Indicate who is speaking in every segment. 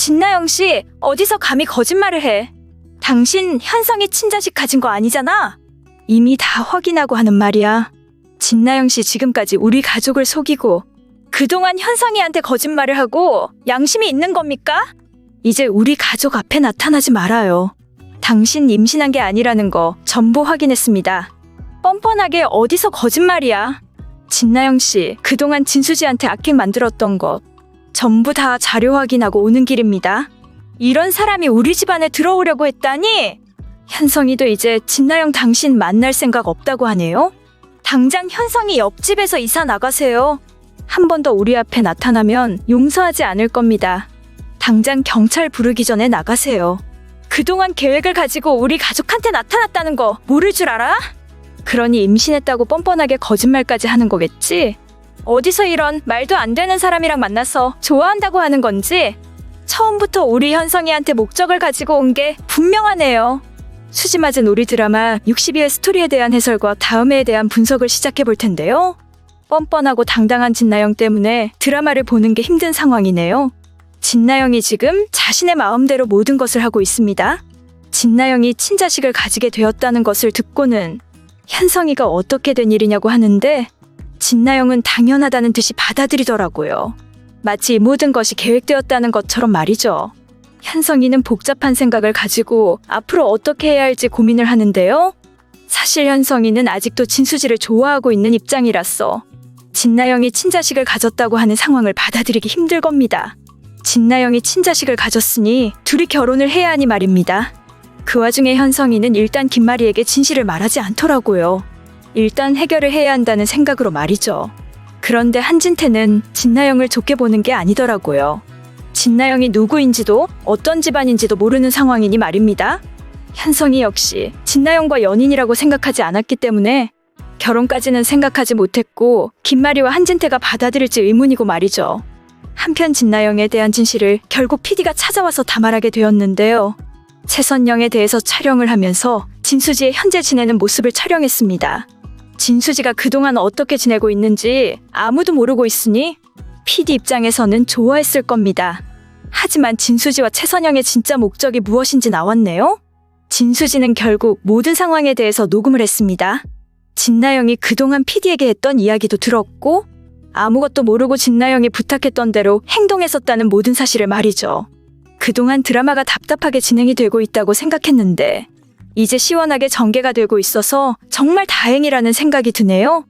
Speaker 1: 진나영 씨, 어디서 감히 거짓말을 해? 당신 현성이 친자식 가진 거 아니잖아? 이미 다 확인하고 하는 말이야. 진나영 씨 지금까지 우리 가족을 속이고 그동안 현성이한테 거짓말을 하고 양심이 있는 겁니까? 이제 우리 가족 앞에 나타나지 말아요. 당신 임신한 게 아니라는 거 전부 확인했습니다. 뻔뻔하게 어디서 거짓말이야. 진나영 씨, 그동안 진수지한테 악행 만들었던 것 전부 다 자료 확인하고 오는 길입니다. 이런 사람이 우리 집안에 들어오려고 했다니? 현성이도 이제 진나영 당신 만날 생각 없다고 하네요? 당장 현성이 옆집에서 이사 나가세요. 한 번 더 우리 앞에 나타나면 용서하지 않을 겁니다. 당장 경찰 부르기 전에 나가세요. 그동안 계획을 가지고 우리 가족한테 나타났다는 거 모를 줄 알아? 그러니 임신했다고 뻔뻔하게 거짓말까지 하는 거겠지? 어디서 이런 말도 안 되는 사람이랑 만나서 좋아한다고 하는 건지 처음부터 우리 현성이한테 목적을 가지고 온 게 분명하네요. 수지 맞은 우리 드라마 62회 스토리에 대한 해설과 다음회에 대한 분석을 시작해 볼 텐데요. 뻔뻔하고 당당한 진나영 때문에 드라마를 보는 게 힘든 상황이네요. 진나영이 지금 자신의 마음대로 모든 것을 하고 있습니다. 진나영이 친자식을 가지게 되었다는 것을 듣고는 현성이가 어떻게 된 일이냐고 하는데 진나영은 당연하다는 듯이 받아들이더라고요. 마치 이 모든 것이 계획되었다는 것처럼 말이죠. 현성이는 복잡한 생각을 가지고 앞으로 어떻게 해야 할지 고민을 하는데요. 사실 현성이는 아직도 진수지를 좋아하고 있는 입장이라서 진나영이 친자식을 가졌다고 하는 상황을 받아들이기 힘들 겁니다. 진나영이 친자식을 가졌으니 둘이 결혼을 해야 하니 말입니다. 그 와중에 현성이는 일단 김마리에게 진실을 말하지 않더라고요. 일단 해결을 해야 한다는 생각으로 말이죠. 그런데 한진태는 진나영을 좋게 보는 게 아니더라고요. 진나영이 누구인지도 어떤 집안인지도 모르는 상황이니 말입니다. 현성이 역시 진나영과 연인이라고 생각하지 않았기 때문에 결혼까지는 생각하지 못했고 김마리와 한진태가 받아들일지 의문이고 말이죠. 한편 진나영에 대한 진실을 결국 PD가 찾아와서 다 말하게 되었는데요. 최선영에 대해서 촬영을 하면서 진수지의 현재 지내는 모습을 촬영했습니다. 진수지가 그동안 어떻게 지내고 있는지 아무도 모르고 있으니 PD 입장에서는 좋아했을 겁니다. 하지만 진수지와 최선영의 진짜 목적이 무엇인지 나왔네요. 진수지는 결국 모든 상황에 대해서 녹음을 했습니다. 진나영이 그동안 PD에게 했던 이야기도 들었고 아무것도 모르고 진나영이 부탁했던 대로 행동했었다는 모든 사실을 말이죠. 그동안 드라마가 답답하게 진행이 되고 있다고 생각했는데 이제 시원하게 전개가 되고 있어서 정말 다행이라는 생각이 드네요.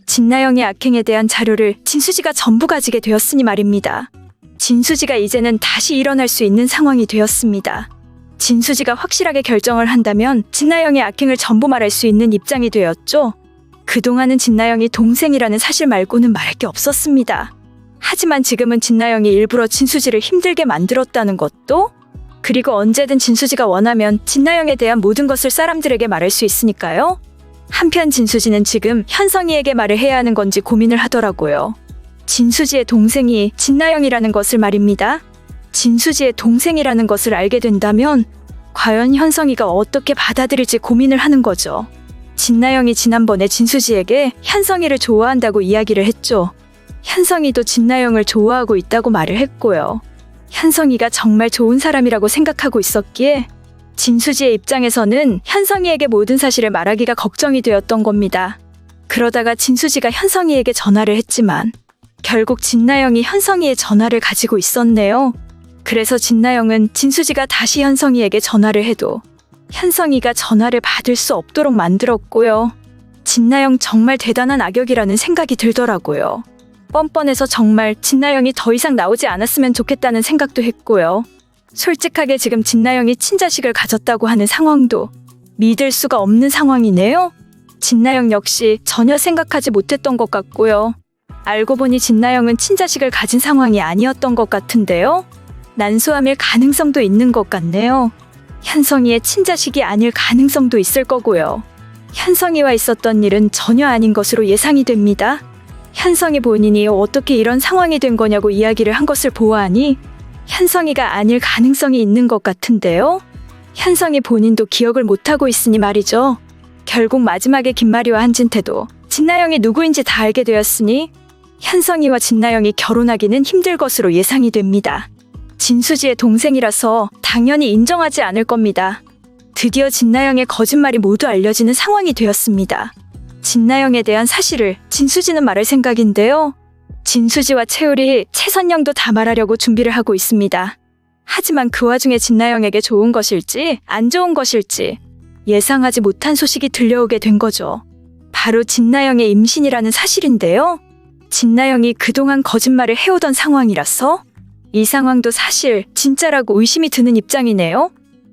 Speaker 1: 진나영의 악행에 대한 자료를 진수지가 전부 가지게 되었으니 말입니다. 진수지가 이제는 다시 일어날 수 있는 상황이 되었습니다. 진수지가 확실하게 결정을 한다면 진나영의 악행을 전부 말할 수 있는 입장이 되었죠. 그동안은 진나영이 동생이라는 사실 말고는 말할 게 없었습니다. 하지만 지금은 진나영이 일부러 진수지를 힘들게 만들었다는 것도, 그리고 언제든 진수지가 원하면 진나영에 대한 모든 것을 사람들에게 말할 수 있으니까요. 한편 진수지는 지금 현성이에게 말을 해야 하는 건지 고민을 하더라고요. 진수지의 동생이 진나영이라는 것을 말입니다. 진수지의 동생이라는 것을 알게 된다면 과연 현성이가 어떻게 받아들일지 고민을 하는 거죠. 진나영이 지난번에 진수지에게 현성이를 좋아한다고 이야기를 했죠. 현성이도 진나영을 좋아하고 있다고 말을 했고요. 현성이가 정말 좋은 사람이라고 생각하고 있었기에 진수지의 입장에서는 현성이에게 모든 사실을 말하기가 걱정이 되었던 겁니다. 그러다가 진수지가 현성이에게 전화를 했지만 결국 진나영이 현성이의 전화를 가지고 있었네요. 그래서 진나영은 진수지가 다시 현성이에게 전화를 해도 현성이가 전화를 받을 수 없도록 만들었고요. 진나영 정말 대단한 악역이라는 생각이 들더라고요. 뻔뻔해서 정말 진나영이 더 이상 나오지 않았으면 좋겠다는 생각도 했고요. 솔직하게 지금 진나영이 친자식을 가졌다고 하는 상황도 믿을 수가 없는 상황이네요. 진나영 역시 전혀 생각하지 못했던 것 같고요. 알고 보니 진나영은 친자식을 가진 상황이 아니었던 것 같은데요. 난소암일 가능성도 있는 것 같네요. 현성이의 친자식이 아닐 가능성도 있을 거고요. 현성이와 있었던 일은 전혀 아닌 것으로 예상이 됩니다. 현성이 본인이 어떻게 이런 상황이 된 거냐고 이야기를 한 것을 보아하니 현성이가 아닐 가능성이 있는 것 같은데요. 현성이 본인도 기억을 못하고 있으니 말이죠. 결국 마지막에 김마리와 한진태도 진나영이 누구인지 다 알게 되었으니 현성이와 진나영이 결혼하기는 힘들 것으로 예상이 됩니다. 진수지의 동생이라서 당연히 인정하지 않을 겁니다. 드디어 진나영의 거짓말이 모두 알려지는 상황이 되었습니다. 진나영에 대한 사실을 진수지는 말할 생각인데요. 진수지와 채울이 최선영도 다 말하려고 준비를 하고 있습니다. 하지만 그 와중에 진나영에게 좋은 것일지 안 좋은 것일지 예상하지 못한 소식이 들려오게 된 거죠. 바로 진나영의 임신이라는 사실인데요. 진나영이 그동안 거짓말을 해오던 상황이라서 이 상황도 사실 진짜라고 의심이 드는 입장이네요.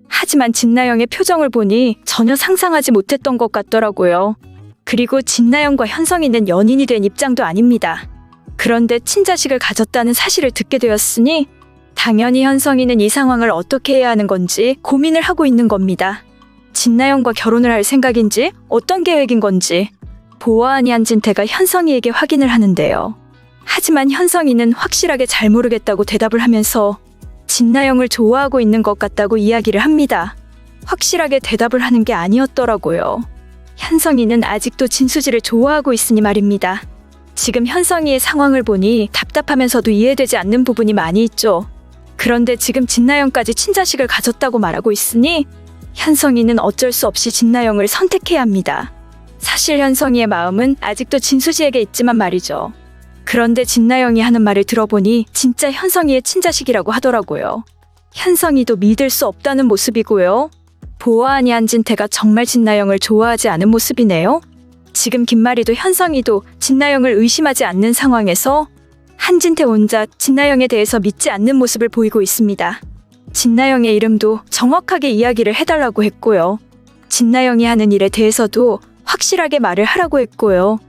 Speaker 1: 하지만 진나영의 표정을 보니 전혀 상상하지 못했던 것 같더라고요. 그리고 진나영과 현성이는 연인이 된 입장도 아닙니다. 그런데 친자식을 가졌다는 사실을 듣게 되었으니 당연히 현성이는 이 상황을 어떻게 해야 하는 건지 고민을 하고 있는 겁니다. 진나영과 결혼을 할 생각인지 어떤 계획인 건지 보아하니 한진태가 현성이에게 확인을 하는데요. 하지만 현성이는 확실하게 잘 모르겠다고 대답을 하면서 진나영을 좋아하고 있는 것 같다고 이야기를 합니다. 확실하게 대답을 하는 게 아니었더라고요. 현성이는 아직도 진수지를 좋아하고 있으니 말입니다. 지금 현성이의 상황을 보니 답답하면서도 이해되지 않는 부분이 많이 있죠. 그런데 지금 진나영까지 친자식을 가졌다고 말하고 있으니 현성이는 어쩔 수 없이 진나영을 선택해야 합니다. 사실 현성이의 마음은 아직도 진수지에게 있지만 말이죠. 그런데 진나영이 하는 말을 들어보니 진짜 현성이의 친자식이라고 하더라고요. 현성이도 믿을 수 없다는 모습이고요. 보아하니 한진태가 정말 진나영을 좋아하지 않은 모습이네요. 지금 김마리도 현성이도 진나영을 의심하지 않는 상황에서 한진태 혼자 진나영에 대해서 믿지 않는 모습을 보이고 있습니다. 진나영의 이름도 정확하게 이야기를 해달라고 했고요. 진나영이 하는 일에 대해서도 확실하게 말을 하라고 했고요.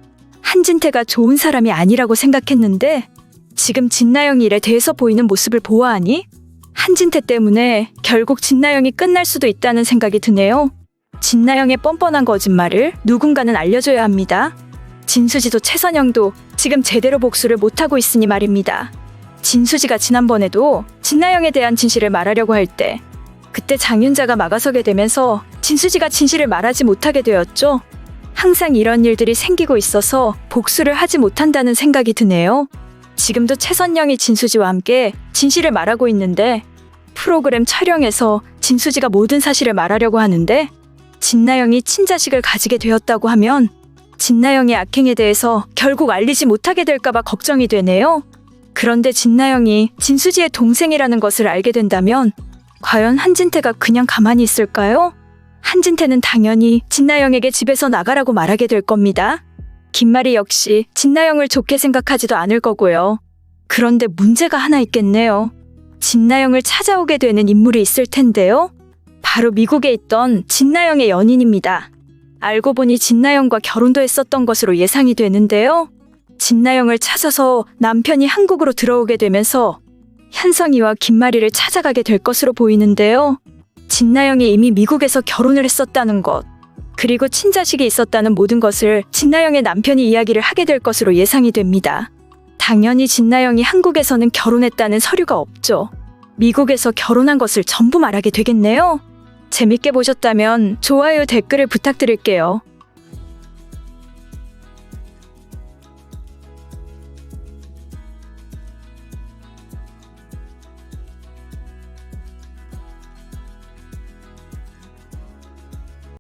Speaker 1: 한진태가 좋은 사람이 아니라고 생각했는데 지금 진나영 일에 대해서 보이는 모습을 보아하니 한진태 때문에 결국 진나영이 끝날 수도 있다는 생각이 드네요. 진나영의 뻔뻔한 거짓말을 누군가는 알려줘야 합니다. 진수지도 최선영도 지금 제대로 복수를 못하고 있으니 말입니다. 진수지가 지난번에도 진나영에 대한 진실을 말하려고 할 때 그때 장윤자가 막아서게 되면서 진수지가 진실을 말하지 못하게 되었죠. 항상 이런 일들이 생기고 있어서 복수를 하지 못한다는 생각이 드네요. 지금도 최선영이 진수지와 함께 진실을 말하고 있는데 프로그램 촬영에서 진수지가 모든 사실을 말하려고 하는데 진나영이 친자식을 가지게 되었다고 하면 진나영의 악행에 대해서 결국 알리지 못하게 될까봐 걱정이 되네요. 그런데 진나영이 진수지의 동생이라는 것을 알게 된다면 과연 한진태가 그냥 가만히 있을까요? 한진태는 당연히 진나영에게 집에서 나가라고 말하게 될 겁니다. 김마리 역시 진나영을 좋게 생각하지도 않을 거고요. 그런데 문제가 하나 있겠네요. 진나영을 찾아오게 되는 인물이 있을 텐데요. 바로 미국에 있던 진나영의 연인입니다. 알고 보니 진나영과 결혼도 했었던 것으로 예상이 되는데요. 진나영을 찾아서 남편이 한국으로 들어오게 되면서 현성이와 김마리를 찾아가게 될 것으로 보이는데요. 진나영이 이미 미국에서 결혼을 했었다는 것, 그리고 친자식이 있었다는 모든 것을 진나영의 남편이 이야기를 하게 될 것으로 예상이 됩니다. 당연히 진나영이 한국에서는 결혼했다는 서류가 없죠. 미국에서 결혼한 것을 전부 말하게 되겠네요. 재밌게 보셨다면 좋아요, 댓글을 부탁드릴게요.